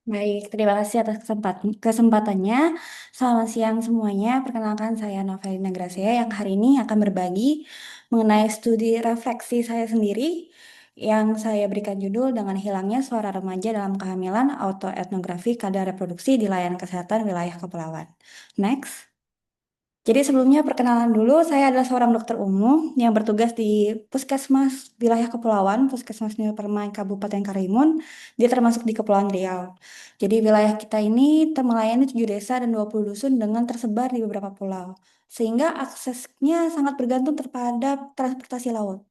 Baik, terima kasih atas kesempatannya. Selamat siang semuanya. Perkenalkan saya Novelina Gracia yang hari ini akan berbagi mengenai studi refleksi saya sendiri yang saya berikan judul dengan hilangnya suara remaja dalam kehamilan autoetnografi kadar reproduksi di layanan kesehatan wilayah Kepulauan. Next. Jadi sebelumnya perkenalan dulu, saya adalah seorang dokter umum yang bertugas di Puskesmas Wilayah Kepulauan, Puskesmas New Permai Kabupaten Karimun, dia termasuk di Kepulauan Riau. Jadi wilayah kita ini melayani 7 desa dan 20 dusun dengan tersebar di beberapa pulau. Sehingga aksesnya sangat bergantung terhadap transportasi laut.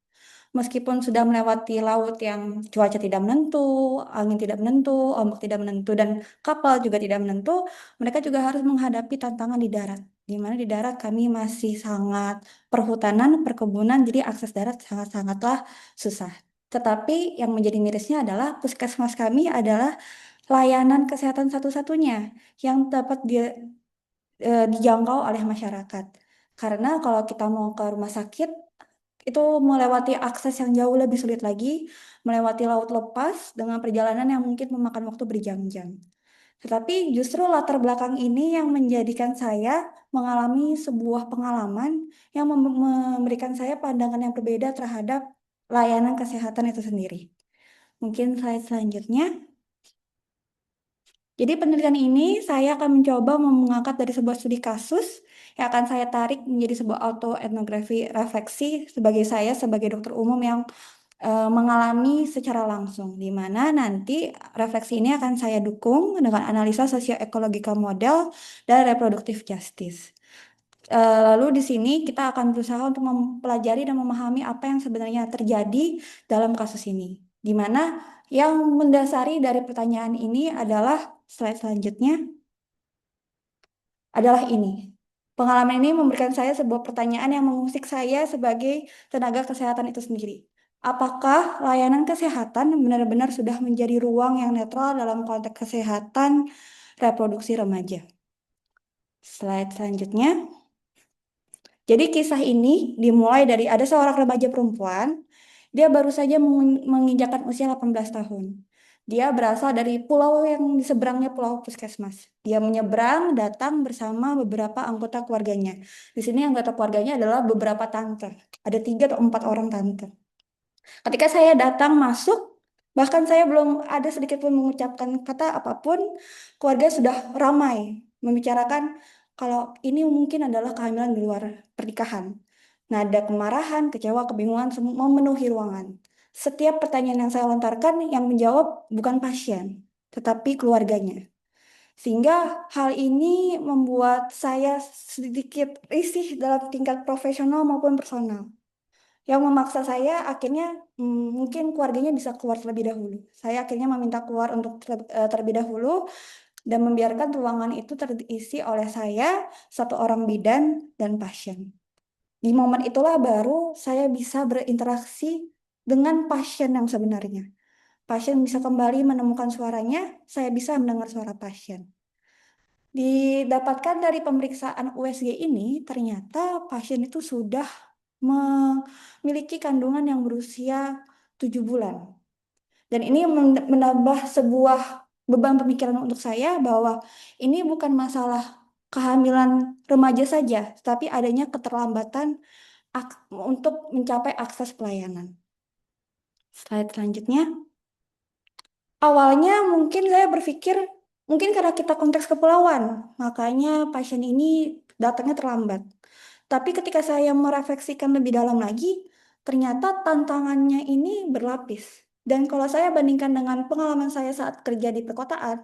Meskipun sudah melewati laut yang cuaca tidak menentu, angin tidak menentu, ombak tidak menentu, dan kapal juga tidak menentu, mereka juga harus menghadapi tantangan di darat. Di mana di darat kami masih sangat perhutanan, perkebunan, jadi akses darat sangat-sangatlah susah. Tetapi yang menjadi mirisnya adalah puskesmas kami adalah layanan kesehatan satu-satunya yang dapat dijangkau oleh masyarakat. Karena kalau kita mau ke rumah sakit, itu melewati akses yang jauh lebih sulit lagi, melewati laut lepas dengan perjalanan yang mungkin memakan waktu berjam-jam. Tetapi justru latar belakang ini yang menjadikan saya mengalami sebuah pengalaman yang memberikan saya pandangan yang berbeda terhadap layanan kesehatan itu sendiri. Mungkin slide selanjutnya. Jadi penelitian ini saya akan mencoba mengangkat dari sebuah studi kasus yang akan saya tarik menjadi sebuah autoetnografi refleksi sebagai saya sebagai dokter umum yang mengalami secara langsung, di mana nanti refleksi ini akan saya dukung dengan analisa sosioekologikal model dan reproductive justice. Lalu di sini kita akan berusaha untuk mempelajari dan memahami apa yang sebenarnya terjadi dalam kasus ini, di mana yang mendasari dari pertanyaan ini adalah slide selanjutnya adalah ini. Pengalaman ini memberikan saya sebuah pertanyaan yang mengusik saya sebagai tenaga kesehatan itu sendiri. Apakah layanan kesehatan benar-benar sudah menjadi ruang yang netral dalam konteks kesehatan reproduksi remaja? Slide selanjutnya. Jadi kisah ini dimulai dari ada seorang remaja perempuan, dia baru saja menginjakkan usia 18 tahun. Dia berasal dari pulau yang di seberangnya Pulau Puskesmas. Dia menyeberang datang bersama beberapa anggota keluarganya. Di sini anggota keluarganya adalah beberapa tante. Ada 3 atau 4 orang tante. Ketika saya datang masuk, bahkan saya belum ada sedikit pun mengucapkan kata apapun, keluarga sudah ramai membicarakan kalau ini mungkin adalah kehamilan di luar pernikahan. Nada kemarahan, kecewa, kebingungan memenuhi ruangan. Setiap pertanyaan yang saya lontarkan, yang menjawab bukan pasien, tetapi keluarganya. Sehingga hal ini membuat saya sedikit risih dalam tingkat profesional maupun personal yang memaksa saya akhirnya mungkin keluarganya bisa keluar terlebih dahulu. Saya akhirnya meminta keluar untuk terlebih dahulu dan membiarkan ruangan itu terisi oleh saya, 1 orang bidan, dan pasien. Di momen itulah baru saya bisa berinteraksi dengan pasien yang sebenarnya. Pasien bisa kembali menemukan suaranya, saya bisa mendengar suara pasien. Didapatkan dari pemeriksaan USG ini, ternyata pasien itu sudah memiliki kandungan yang berusia 7 bulan. Dan ini menambah sebuah beban pemikiran untuk saya bahwa ini bukan masalah kehamilan remaja saja, tapi adanya keterlambatan untuk mencapai akses pelayanan. Slide selanjutnya. Awalnya mungkin saya berpikir, mungkin karena kita konteks kepulauan, makanya pasien ini datangnya terlambat. Tapi ketika saya merefleksikan lebih dalam lagi, ternyata tantangannya ini berlapis. Dan kalau saya bandingkan dengan pengalaman saya saat kerja di perkotaan,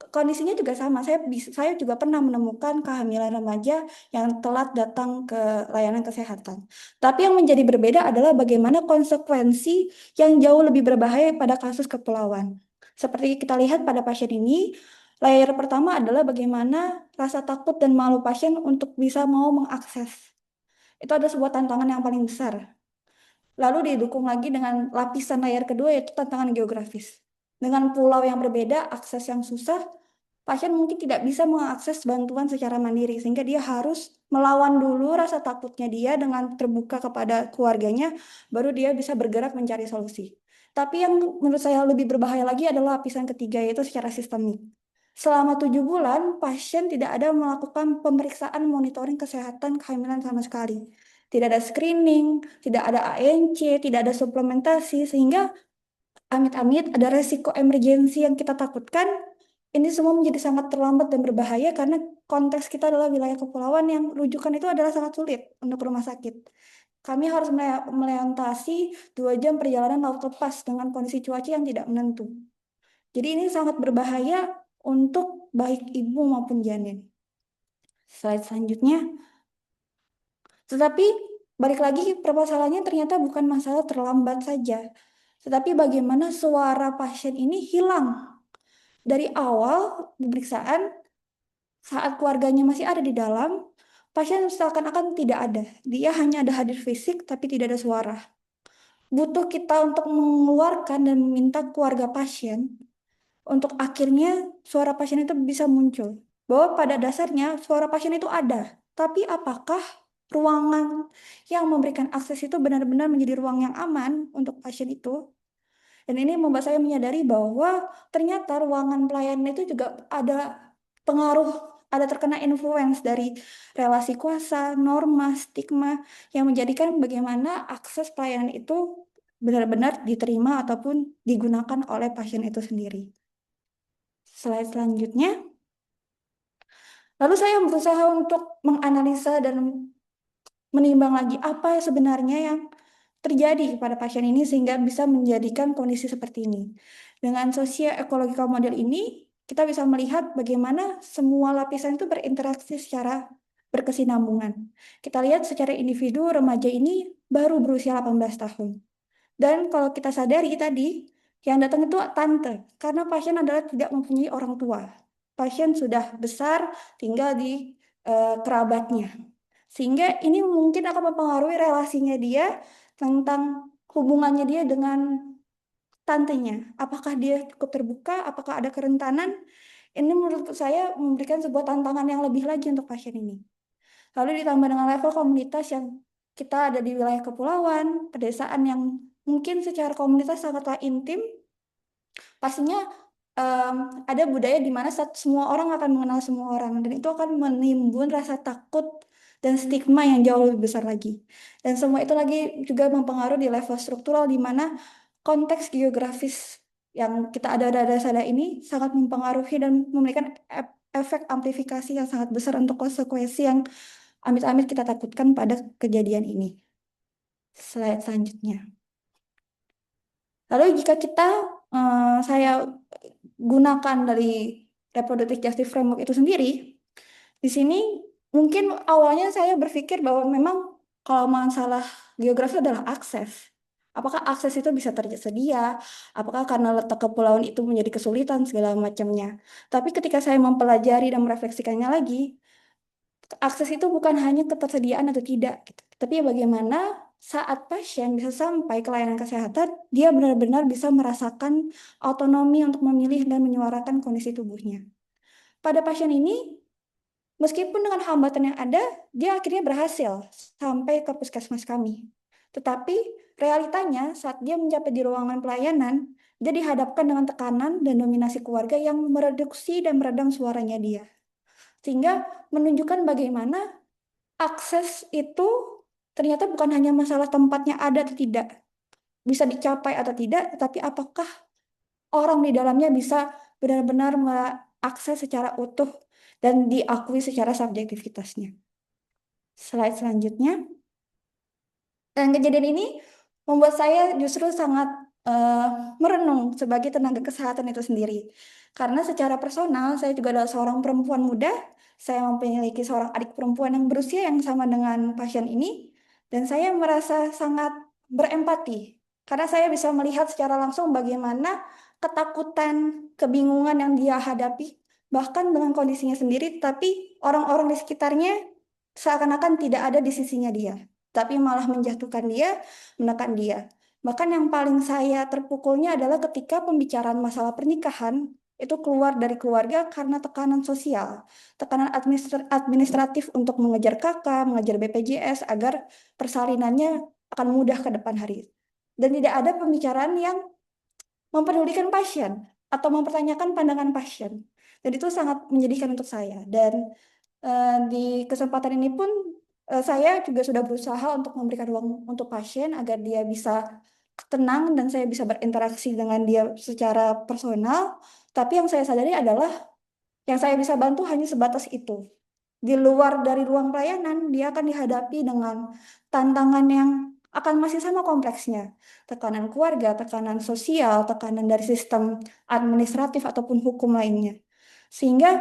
kondisinya juga sama. Saya juga pernah menemukan kehamilan remaja yang telat datang ke layanan kesehatan. Tapi yang menjadi berbeda adalah bagaimana konsekuensi yang jauh lebih berbahaya pada kasus kepulauan. Seperti kita lihat pada pasien ini, layer pertama adalah bagaimana rasa takut dan malu pasien untuk bisa mau mengakses. Itu ada sebuah tantangan yang paling besar. Lalu didukung lagi dengan lapisan layar kedua yaitu tantangan geografis. Dengan pulau yang berbeda, akses yang susah, pasien mungkin tidak bisa mengakses bantuan secara mandiri sehingga dia harus melawan dulu rasa takutnya dia dengan terbuka kepada keluarganya, baru dia bisa bergerak mencari solusi. Tapi yang menurut saya lebih berbahaya lagi adalah lapisan ketiga, yaitu secara sistemik. Selama 7 bulan, pasien tidak ada melakukan pemeriksaan monitoring kesehatan kehamilan sama sekali. Tidak ada screening, tidak ada ANC, tidak ada suplementasi, sehingga amit-amit ada resiko emergensi yang kita takutkan. Ini semua menjadi sangat terlambat dan berbahaya karena konteks kita adalah wilayah kepulauan yang rujukan itu adalah sangat sulit untuk rumah sakit. Kami harus melintasi 2 jam perjalanan laut lepas dengan kondisi cuaca yang tidak menentu. Jadi ini sangat berbahaya untuk baik ibu maupun janin. Slide selanjutnya. Tetapi balik lagi permasalahannya ternyata bukan masalah terlambat saja. Tetapi bagaimana suara pasien ini hilang. Dari awal pemeriksaan, saat keluarganya masih ada di dalam, pasien seakan-akan tidak ada. Dia hanya ada hadir fisik tapi tidak ada suara. Butuh kita untuk mengeluarkan dan meminta keluarga pasien untuk akhirnya suara pasien itu bisa muncul. Bahwa pada dasarnya suara pasien itu ada, tapi apakah ruangan yang memberikan akses itu benar-benar menjadi ruang yang aman untuk pasien itu? Dan ini membuat saya menyadari bahwa ternyata ruangan pelayanan itu juga ada pengaruh, ada terkena influence dari relasi kuasa, norma, stigma yang menjadikan bagaimana akses pelayanan itu benar-benar diterima ataupun digunakan oleh pasien itu sendiri. Slide selanjutnya. Lalu saya berusaha untuk menganalisa dan menimbang lagi apa sebenarnya yang terjadi kepada pasien ini sehingga bisa menjadikan kondisi seperti ini. Dengan socio-ecological model ini, kita bisa melihat bagaimana semua lapisan itu berinteraksi secara berkesinambungan. Kita lihat secara individu remaja ini baru berusia 18 tahun. Dan kalau kita sadari tadi, yang datang itu tante, karena pasien adalah tidak mempunyai orang tua. Pasien sudah besar, tinggal di kerabatnya. Sehingga ini mungkin akan mempengaruhi relasinya dia tentang hubungannya dia dengan tantenya. Apakah dia cukup terbuka, apakah ada kerentanan? Ini menurut saya memberikan sebuah tantangan yang lebih lagi untuk pasien ini. Lalu ditambah dengan level komunitas yang kita ada di wilayah kepulauan, pedesaan yang mungkin secara komunitas sangatlah intim, pastinya em, ada budaya di mana semua orang akan mengenal semua orang dan itu akan menimbun rasa takut dan stigma yang jauh lebih besar lagi. Dan semua itu lagi juga mempengaruhi di level struktural di mana konteks geografis yang kita ada sana ini sangat mempengaruhi dan memberikan efek amplifikasi yang sangat besar untuk konsekuensi yang amit-amit kita takutkan pada kejadian ini. Slide selanjutnya. Lalu jika kita saya gunakan dari reproductive justice framework itu sendiri, di sini mungkin awalnya saya berpikir bahwa memang kalau masalah geografi adalah akses. Apakah akses itu bisa tersedia? Apakah karena letak kepulauan itu menjadi kesulitan segala macamnya? Tapi ketika saya mempelajari dan merefleksikannya lagi, akses itu bukan hanya ketersediaan atau tidak, gitu. Tapi bagaimana saat pasien bisa sampai ke layanan kesehatan, dia benar-benar bisa merasakan otonomi untuk memilih dan menyuarakan kondisi tubuhnya. Pada pasien ini, meskipun dengan hambatan yang ada, dia akhirnya berhasil sampai ke puskesmas kami. Tetapi realitanya saat dia mencapai di ruangan pelayanan, dia dihadapkan dengan tekanan dan dominasi keluarga yang mereduksi dan meredam suaranya dia. Sehingga menunjukkan bagaimana akses itu ternyata bukan hanya masalah tempatnya ada atau tidak, bisa dicapai atau tidak, tetapi apakah orang di dalamnya bisa benar-benar mengakses secara utuh dan diakui secara subjektivitasnya. Slide selanjutnya. Dan kejadian ini membuat saya justru sangat eh, merenung sebagai tenaga kesehatan itu sendiri. Karena secara personal, saya juga adalah seorang perempuan muda. Saya memiliki seorang adik perempuan yang berusia yang sama dengan pasien ini. Dan saya merasa sangat berempati. Karena saya bisa melihat secara langsung bagaimana ketakutan, kebingungan yang dia hadapi. Bahkan dengan kondisinya sendiri, tapi orang-orang di sekitarnya seakan-akan tidak ada di sisinya dia, tapi malah menjatuhkan dia, menekan dia. Bahkan yang paling saya terpukulnya adalah ketika pembicaraan masalah pernikahan itu keluar dari keluarga karena tekanan sosial, tekanan administratif untuk mengejar kakak, mengejar BPJS agar persalinannya akan mudah ke depan hari. Dan tidak ada pembicaraan yang mempedulikan pasien atau mempertanyakan pandangan pasien. Dan itu sangat menyedihkan untuk saya. Dan di kesempatan ini pun saya juga sudah berusaha untuk memberikan ruang untuk pasien agar dia bisa tenang dan saya bisa berinteraksi dengan dia secara personal. Tapi yang saya sadari adalah yang saya bisa bantu hanya sebatas itu. Di luar dari ruang pelayanan, dia akan dihadapi dengan tantangan yang akan masih sama kompleksnya. Tekanan keluarga, tekanan sosial, tekanan dari sistem administratif ataupun hukum lainnya. Sehingga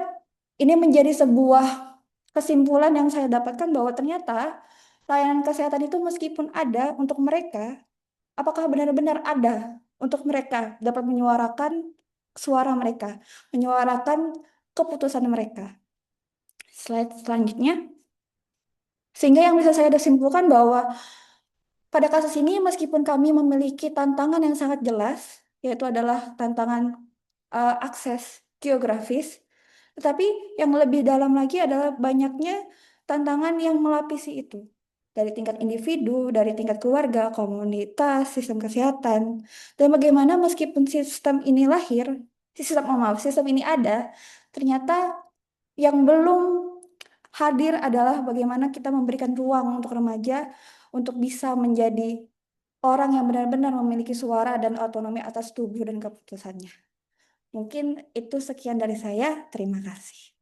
ini menjadi sebuah kesimpulan yang saya dapatkan bahwa ternyata layanan kesehatan itu meskipun ada untuk mereka, apakah benar-benar ada untuk mereka dapat menyuarakan suara mereka, menyuarakan keputusan mereka. Slide selanjutnya. Sehingga yang bisa saya simpulkan bahwa pada kasus ini meskipun kami memiliki tantangan yang sangat jelas, yaitu adalah tantangan akses geografis, tetapi yang lebih dalam lagi adalah banyaknya tantangan yang melapisi itu. Dari tingkat individu, dari tingkat keluarga, komunitas, sistem kesehatan. Dan bagaimana meskipun sistem ini lahir, sistem ini ada, ternyata yang belum hadir adalah bagaimana kita memberikan ruang untuk remaja untuk bisa menjadi orang yang benar-benar memiliki suara dan otonomi atas tubuh dan keputusannya. Mungkin itu sekian dari saya. Terima kasih.